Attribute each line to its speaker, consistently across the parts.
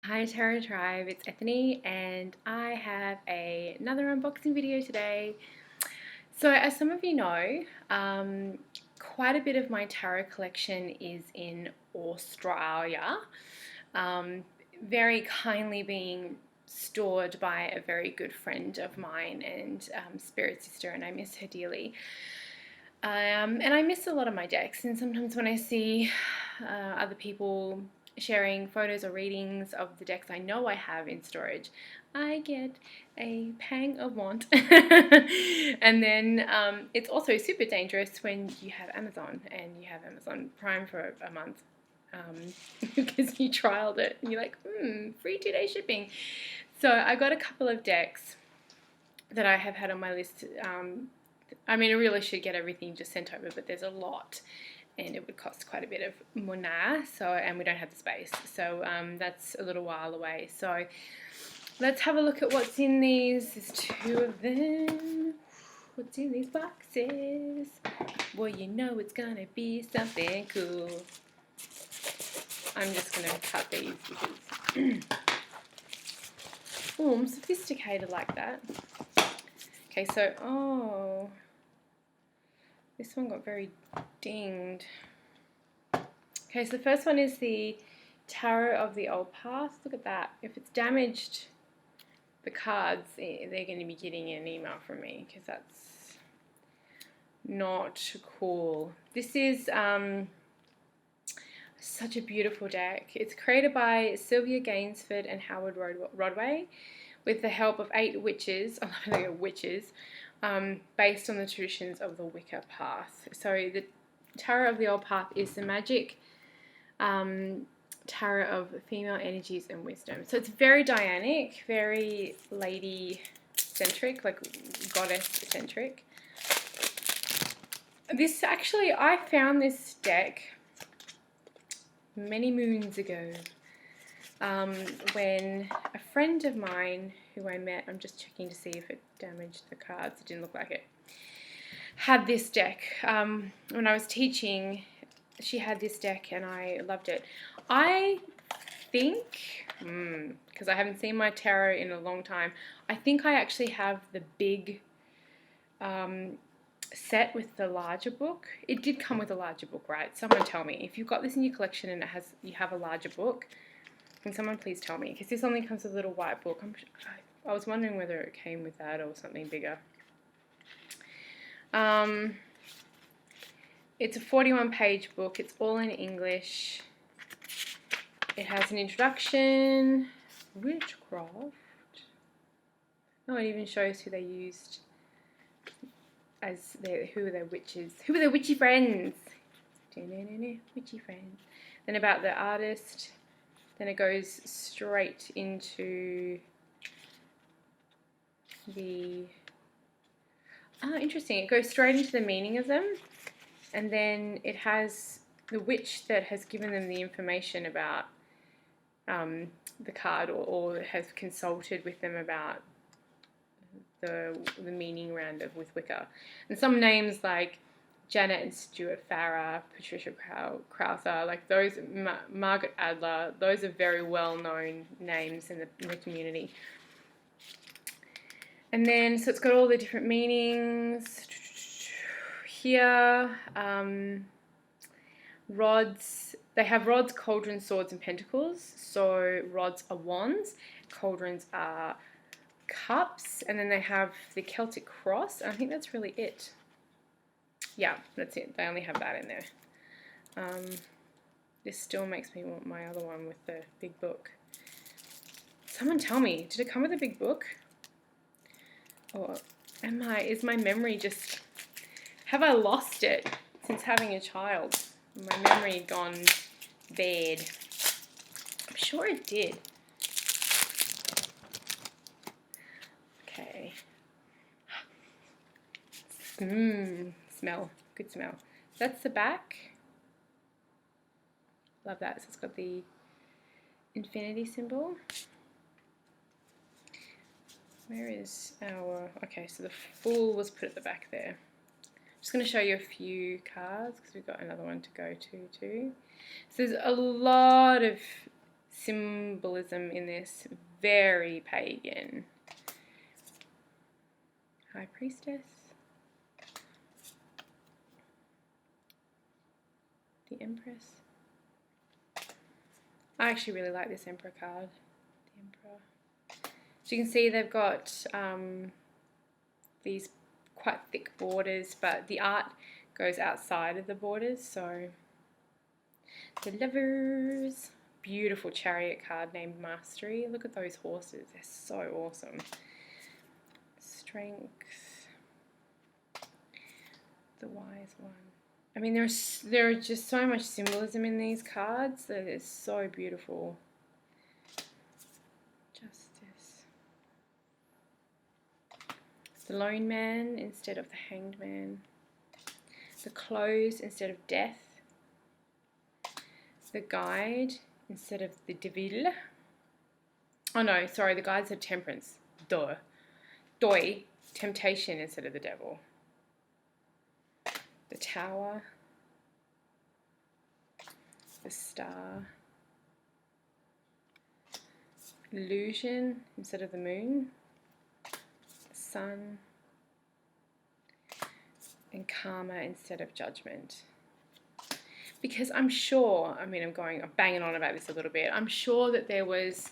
Speaker 1: Hi Tarot Tribe, it's Ethany and I have another unboxing video today. So as some of you know, quite a bit of my tarot collection is in Australia, very kindly being stored by a very good friend of mine and spirit sister, and I miss her dearly. And I miss a lot of my decks, and sometimes when I see other people sharing photos or readings of the decks I know I have in storage, I get a pang of want. And then it's also super dangerous when you have Amazon and you have Amazon Prime for a month, because you trialed it and you're like, free 2-day shipping. So I got a couple of decks that I have had on my list. I mean, I really should get everything just sent over, but there's a lot and it would cost quite a bit of money, and we don't have the space, so that's a little while away. So let's have a look at what's in these. There's 2 of them. What's in these boxes? Well, you know it's gonna be something cool. I'm just gonna cut these because oh, I'm sophisticated like that. Okay, so this one got very dinged. Okay, so the first one is the Tarot of the Old Past. Look at that. If it's damaged, the cards, they're going to be getting an email from me because that's not cool. This is such a beautiful deck. It's created by Sylvia Gainsford and Howard Rodway with the help of 8 witches. Oh, they are witches. Based on the traditions of the Wicca path. So the Tarot of the Old Path is the magic tarot of female energies and wisdom. So it's very Dianic, very lady-centric, like goddess-centric. This actually, I found this deck many moons ago when a friend of mine who I met, I'm just checking to see if it damaged the cards, it didn't look like it, had this deck. When I was teaching, she had this deck and I loved it. I think, because I haven't seen my tarot in a long time, I think I actually have the big set with the larger book. It did come with a larger book, right? Someone tell me. If you've got this in your collection and you have a larger book, can someone please tell me? Because this only comes with a little white book. I was wondering whether it came with that or something bigger. It's a 41-page book. It's all in English. It has an introduction, witchcraft. Oh, it even shows who they used as who were their witches. Who were their witchy friends? Witchy friends. Then about the artist. Then it goes straight into the... interesting. It goes straight into the meaning of them. And then it has the witch that has given them the information about the card, or has consulted with them about the meaning around it with Wicca. And some names like Janet and Stuart Farrar, Patricia Krauser, like those, Margaret Adler, those are very well-known names in the community. And then, so it's got all the different meanings. Here, rods, they have rods, cauldrons, swords, and pentacles. So rods are wands, cauldrons are cups, and then they have the Celtic cross. I think that's really it. Yeah, that's it. They only have that in there. This still makes me want my other one with the big book. Someone tell me, did it come with a big book? Or is my memory just, have I lost it since having a child? My memory had gone bad. I'm sure it did. Okay. Smell. Good smell. That's the back. Love that. So it's got the infinity symbol. Where is our... Okay, so the Fool was put at the back there. I'm just going to show you a few cards because we've got another one to go to too. So there's a lot of symbolism in this. Very pagan. High Priestess. The Empress. I actually really like this Emperor card. The Emperor. So you can see they've got these quite thick borders, but the art goes outside of the borders. So the Lovers. Beautiful Chariot card named Mastery. Look at those horses. They're so awesome. Strength. The Wise One. I mean, there is just so much symbolism in these cards that is so beautiful. Justice. The Lone Man instead of the Hanged Man. The Close instead of Death. The Guide instead of the Devil. Oh no, sorry, the Guide said Temperance. Duh. Doi, Temptation instead of the Devil. The Tower. The Star. Illusion instead of the Moon. The Sun. And Karma instead of Judgment. Because I'm sure, I'm banging on about this a little bit, I'm sure that there was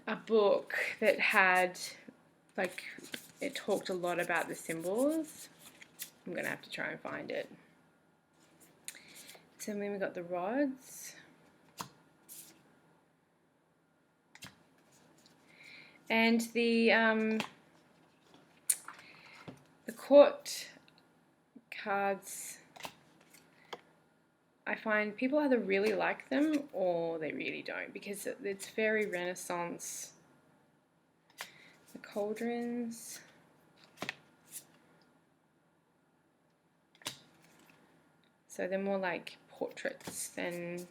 Speaker 1: a book that had, like, it talked a lot about the symbols. I'm going to have to try and find it. So then we got the Rods. And the Court cards, I find people either really like them or they really don't, because it's very Renaissance. The Cauldrons. So they're more like portraits than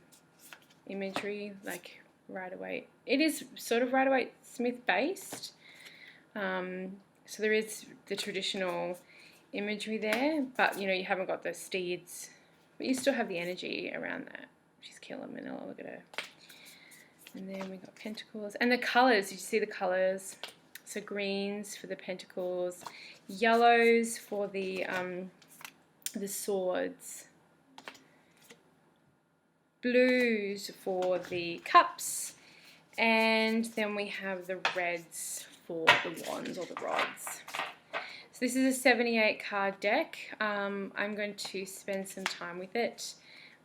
Speaker 1: imagery, like Rider-Waite. It is sort of Rider-Waite-Smith based. So there is the traditional imagery there, but you know, you haven't got the steeds, but you still have the energy around that. She's killing Manila, look at her. And then we got Pentacles. And the colours, did you see the colours? So greens for the Pentacles, yellows for the swords, blues for the cups, and then we have the reds for the wands or the rods. So this is a 78 card deck. I'm going to spend some time with it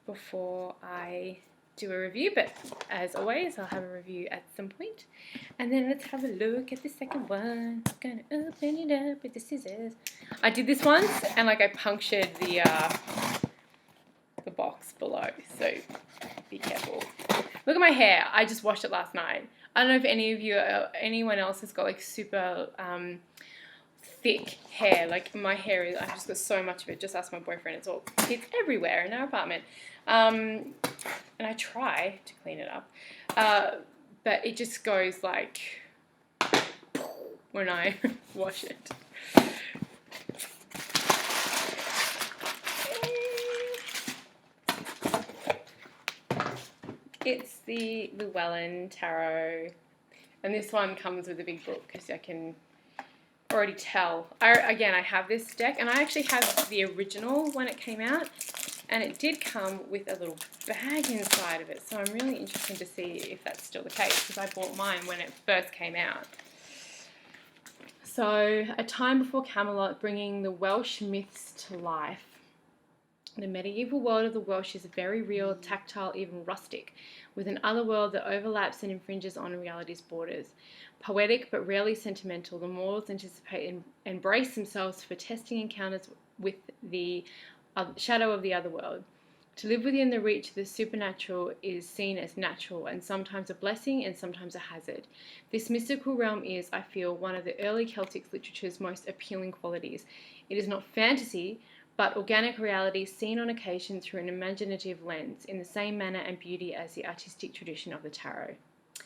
Speaker 1: before I do a review, but as always I'll have a review at some point. And then let's have a look at the second one. I'm gonna open it up with the scissors. I did this once and like I punctured the box below, so be careful. Look at my hair. I just washed it last night. I don't know if anyone else has got like super thick hair. Like my hair is, I've just got so much of it. Just ask my boyfriend. It's everywhere in our apartment. And I try to clean it up, but it just goes like when I wash it. It's the Llewellyn Tarot, and this one comes with a big book because I can already tell. Again, I have this deck, and I actually have the original when it came out, and it did come with a little bag inside of it, so I'm really interested to see if that's still the case, because I bought mine when it first came out. So, a time before Camelot, bringing the Welsh myths to life. The medieval world of the Welsh is very real, tactile, even rustic, with an other world that overlaps and infringes on reality's borders. Poetic but rarely sentimental, the mortals anticipate and embrace themselves for testing encounters with the shadow of the other world. To live within the reach of the supernatural is seen as natural and sometimes a blessing and sometimes a hazard. This mystical realm is, I feel, one of the early Celtic literature's most appealing qualities. It is not fantasy, but organic reality seen on occasion through an imaginative lens, in the same manner and beauty as the artistic tradition of the tarot.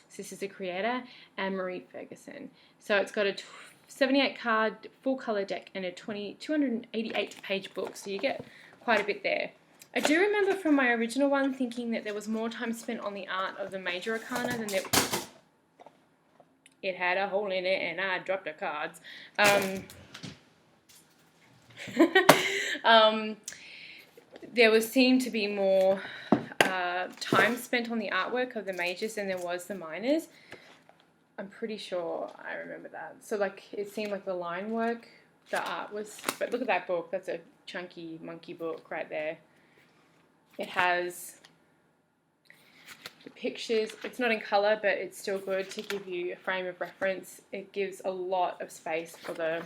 Speaker 1: So this is the creator, Anne-Marie Ferguson. So it's got a 78 card full color deck and a 288 page book, so you get quite a bit there. I do remember from my original one thinking that there was more time spent on the art of the major arcana than there... It had a hole in it and I dropped the cards. There seemed to be more time spent on the artwork of the majors than there was the minors. I'm pretty sure I remember that. So like it seemed like the line work, the art was... But look at that book. That's a chunky monkey book right there. It has the pictures. It's not in colour, but it's still good to give you a frame of reference. It gives a lot of space for the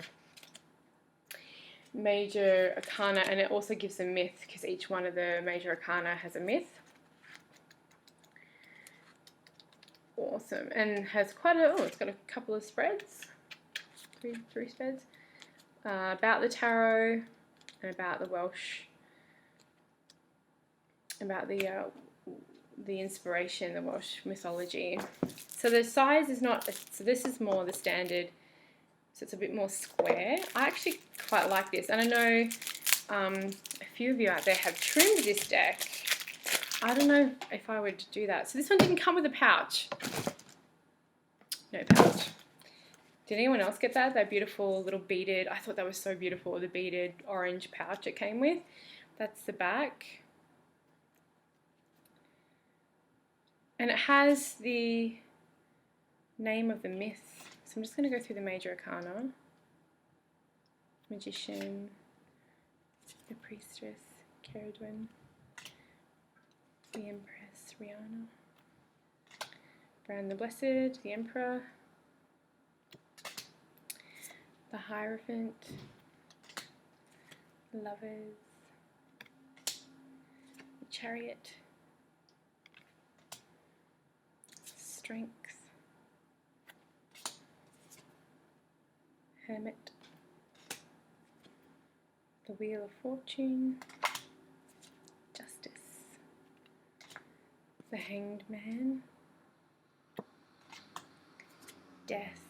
Speaker 1: major arcana, and it also gives a myth because each one of the major arcana has a myth. Awesome. And has quite a... Oh, it's got a couple of spreads. Three spreads. About the tarot and about the Welsh... about the inspiration, the Welsh mythology. So the size is not... So this is more the standard... So it's a bit more square. I actually quite like this. And I know a few of you out there have trimmed this deck. I don't know if I would do that. So this one didn't come with a pouch. No pouch. Did anyone else get that? That beautiful little beaded... I thought that was so beautiful, the beaded orange pouch it came with. That's the back. And it has the name of the myth. So I'm just going to go through the major arcana. Magician, the priestess, Llewellyn, the Empress, Rihanna, Bran the Blessed, the Emperor, the Hierophant, Lovers, the Chariot, Strength, Hermit, the Wheel of Fortune, Justice, the Hanged Man, Death.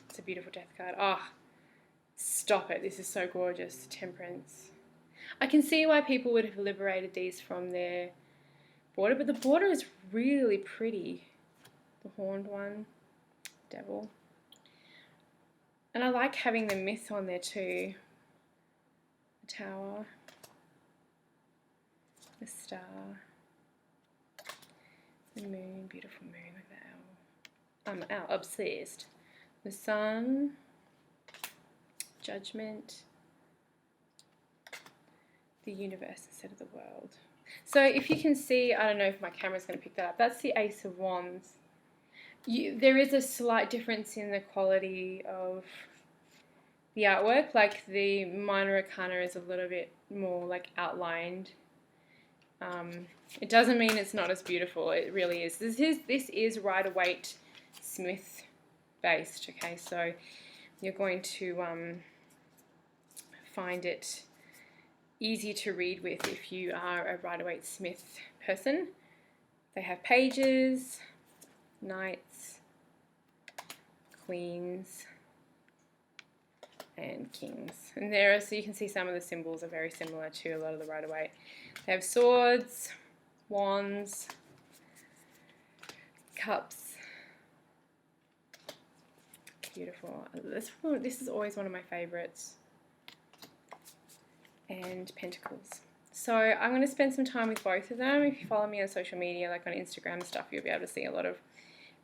Speaker 1: It's a beautiful death card. Oh, stop it. This is so gorgeous. Temperance. I can see why people would have liberated these from their border, but the border is really pretty. The Horned One, Devil. And I like having the myth on there too. The Tower, the Star, the Moon, beautiful moon, look at that owl. I'm obsessed. The Sun, Judgment, the Universe instead of the World. So if you can see, I don't know if my camera's going to pick that up, that's the Ace of Wands. There is a slight difference in the quality of the artwork. Like the minor arcana is a little bit more like outlined. It doesn't mean it's not as beautiful. It really is. This is Rider-Waite Smith based. Okay, so you're going to find it easy to read with if you are a Rider-Waite Smith person. They have pages, knights, queens, and kings. And so you can see some of the symbols are very similar to a lot of the Rider-Waite. They have swords, wands, cups. Beautiful. This is always one of my favorites. And pentacles. So I'm going to spend some time with both of them. If you follow me on social media, like on Instagram and stuff, you'll be able to see a lot of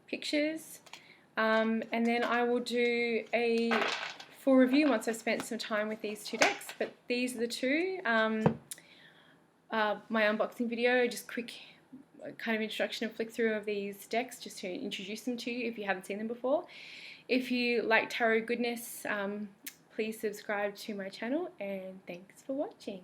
Speaker 1: pictures. And then I will do a full review once I've spent some time with these two decks. But these are the two. My unboxing video, just quick kind of introduction and flick through of these decks just to introduce them to you if you haven't seen them before. If you like tarot goodness, please subscribe to my channel, and thanks for watching.